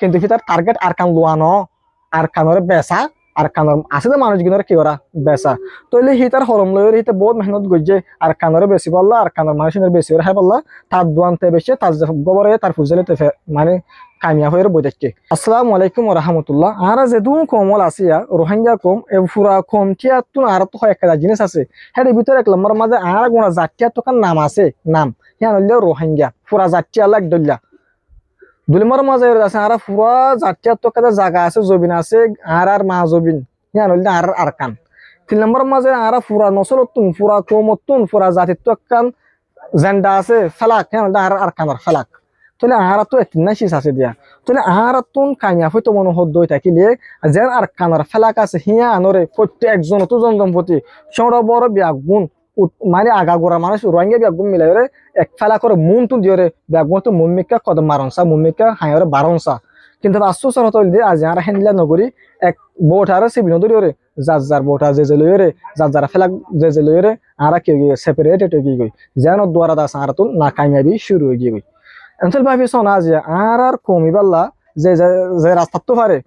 কিন্তু তার টার্গেট আর কান লোয়ানো আর কানরে বেচা আর কানর আছে যে মানুষগুলোর কি করা বেচা তইলে হি তার হরম লয়ের হিতে বহুত মেহনত গজ্জে আর কানরে বেশি বললা আর কানর মানুষের বেশি হ্যাঁ বললা তার দোয়ানতে বেশি তার গোবরে তার ফুজলে মানে কামিয়াব হয়ে বই দেখে। আসসালামু আলাইকুম ওয়া রাহমাতুল্লাহ। আর যে দু কমল আসিয়া রোহিঙ্গা কম এ পুরা কম টিয়া তুন আর তো হয় একটা জিনিস আছে হ্যাঁ ভিতরে এক নম্বর মাঝে আর গোনা জাতীয় তো নাম আছে নাম হ্যাঁ হইলে রোহিঙ্গা পুরা জাতীয় লাগ দল্লা দুলিমার মাঝে আছে আর পুরা জাতীয় তো কাজে জায়গা আছে জবিন আছে আর মা জবিন হ্যাঁ হইলে আর আরকান 3 নম্বর মাঝে আর পুরা নসলতুন পুরা কমতুন পুরা জাতীয় তো কান জেন্ডা আছে ফালাক হ্যাঁ হইলে আর আরকানের ফালাক তাহলে আর তো এতনা শীষ আছে দিয়া তাহলে আর তুন কামিয়াব হইতো মনে হদ দই থাকিলে যে আর কানার ফেলাক আছে হিয়া আনরে প্রত্যেকজন তো জনদম্পতি সৌর বড় ব্যাগুন মানে আগাগোড়া মানুষ রোহিঙ্গা ব্যাগুন মিলাই এক ফেলা করে মুন তুন দিয়ে ব্যাগুন তো মুমিকা কদম মারনসা মুমিকা হায়রে বারনসা কিন্তু আশ্চর্য হতো দিয়ে আজ আর হ্যান্ডলা নগরী এক বোট আর সিবি নদী রে যার যার বোট আর যে লইরে যার যার ফেলাক যে লইরে আর কেউ গিয়ে সেপারেট এটে গিয়ে যেন দ্বারা দাস আর তুন না কামিয়াবি শুরু হয়ে গিয়ে এনসেল ভাবি শোনা যে আর কমিবাল্লা যে যে রাস্তার তো পারে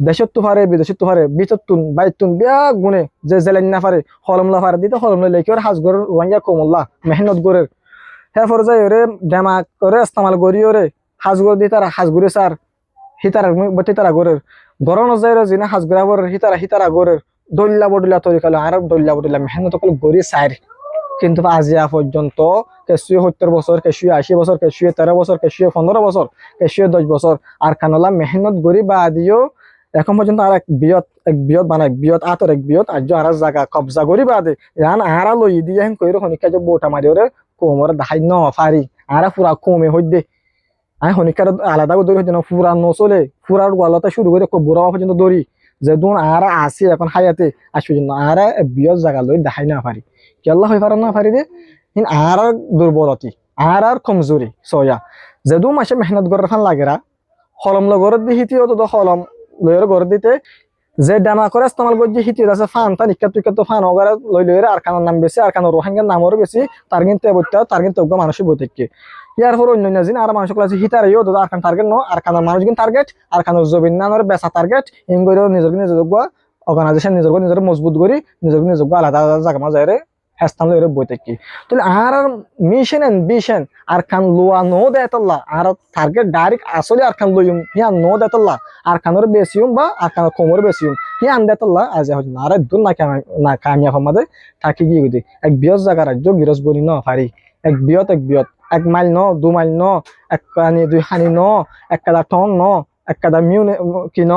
দেশের তো পারে বিদেশের তো পারে বিচতুন বাইতুন বিয়া গুনে যে জেলেন না পারে হলমলা পারে দিতে হলমলা লেখি ওর হাজগর রোহিঙ্গা কমল্লা মেহনত করে হ্যাঁ ফর যাই ওরে ডেমা করে ইস্তেমাল করি ওরে হাজগর দি তারা হাজগুরে সার হিতারা বটি তারা গরের গরম যাই জিনা হাজগুরা বরের হিতারা গরের দল্লা বডুলা তৈরি করলো আর দল্লা বডুলা মেহনত করলো গড়ি সার কিন্তু আজিয়া পর্যন্ত কেশুয়ে 70 বছর কেশুয়ে 80 বছর কেশুয়ে 13 বছর কেশুয়ে 15 বছর কেশুয়ে 10 বছর আর কানলা মেহনত গরি বা দিও এখন পর্যন্ত আর এক বিয়ত বানাই বিয়ত আতর এক বিয়ত আজ আর জায়গা কবজা করি বাদে রান আরা লই দিয়ে হেন কইরো হনিকা যে বোটা মারি ওরে কোমর দাহাই ন ফারি আরা পুরা কমে হইদে আই হনিকার আলাদা দড়ি হইতে না পুরা নচলে পুরার গলাটা শুরু করে বুড়া পর্যন্ত দড়ি যে দুন আরা আসি এখন হায়াতে আসবে জন্য আরা বিয়ত জায়গা লই দেখাই না পারি কেল্লা হয়ে পারে না পারি দে আর দুর্বলতি আর কমজোরি সয়া যেদু মাসে মেহনত করার ফান লাগেরা হলম লগর দি হিতিও তো হলম লয়ের ঘর দিতে যে ডানা করে ইস্তেমাল করছে হিতিও আছে ফান তা নিকা তুই তো ফান ওগারা লই লইরে আর কানার নাম বেশি আর কানার রোহিঙ্গার নামও বেশি তার কিন্তু এবটা তার কিন্তু মানুষের বইতে ইয়ার পর অন্য জিন আর মানুষ ক্লাসে হিতার ইও আর কান টার্গেট ন আর কানার মানুষ কিন্তু টার্গেট আর কানার জবিন নামের বেচা টার্গেট ইন করে নিজের অর্গানাইজেশন নিজের মজবুত করি নিজের আলাদা আলাদা জায়গা মাঝে হেস্তান লইরে বইতে কি তাহলে আর মিশন এন্ড ভিশন আর কান লোয়া নো দেতল্লা আর টার্গেট ডাইরেক্ট আসলে আর কান লইম হিয়া নো দেতল্লা আর কানর বেশিউম বা আর কানর কোমর বেশিউম হিয়া আন দেতল্লা আজ হজ না রে দুন না কামিয়াব আমাদে থাকি গিয়ে গদি এক বিয়স জায়গা রাজ্য গিরস বনি ন পারি এক বিয়ত এক মাইল ন 2 মাইল ন এক কানি 2 হানি ন এক কাদা টন ন এক কাদা মিউন কি ন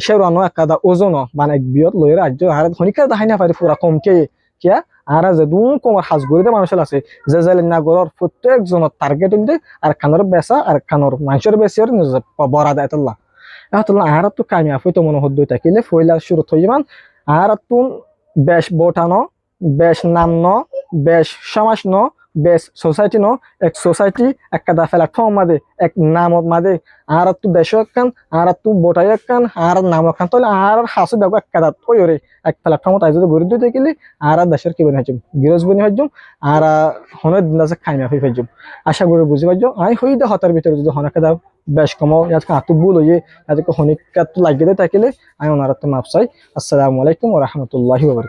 শেরওয়ানো এক কাদা ওজন মানে এক বিয়ত লইরে রাজ্য আর ধনিকা দাহাই না পারি পুরা কমকে কিয়া আর যে দু কোমর হাজগুড়িতে মানুষ আছে যে জেলেন না গরর প্রত্যেকজনের টার্গেট হইতে আর খানোর বেচা আর খানোর মানুষের বেশি আর বরা দেয় তোল্লা এখন আর তো কামিয়াব হইতো মনে হদ্দই থাকিলে ফইলা শুরু থইমান আর তুন বেশ বোটানো বেশ নাম ন বেশ সমাজ ন বেশ সোসাইটি ন এক সোসাইটি এক কাদা প্ল্যাটফর্ম মাদে এক নাম মাদে আর তু দেশ কান আর তু বোটাই কান আর নাম কান তাহলে আর হাসু দেখো এক কাদা ওই ওরে এক প্ল্যাটফর্ম তাই যদি গড়ি দিতে গেলে আর দেশের কি বনি হইজুম গিরজ বনি হইজুম আর হনের দিন আছে খাইমা হই হইজুম আশা করি বুঝি পাইজো আই হই দে হতার ভিতরে যদি হনে কাদা বেশ কম ইয়াত কাতু ভুল হইয়ে ইয়াতে হনিকা তো লাগিয়ে থাকিলে আই ওনার তো মাপ চাই। আসসালামু আলাইকুম ওয়া রাহমাতুল্লাহি ওয়া বারাকাতুহু।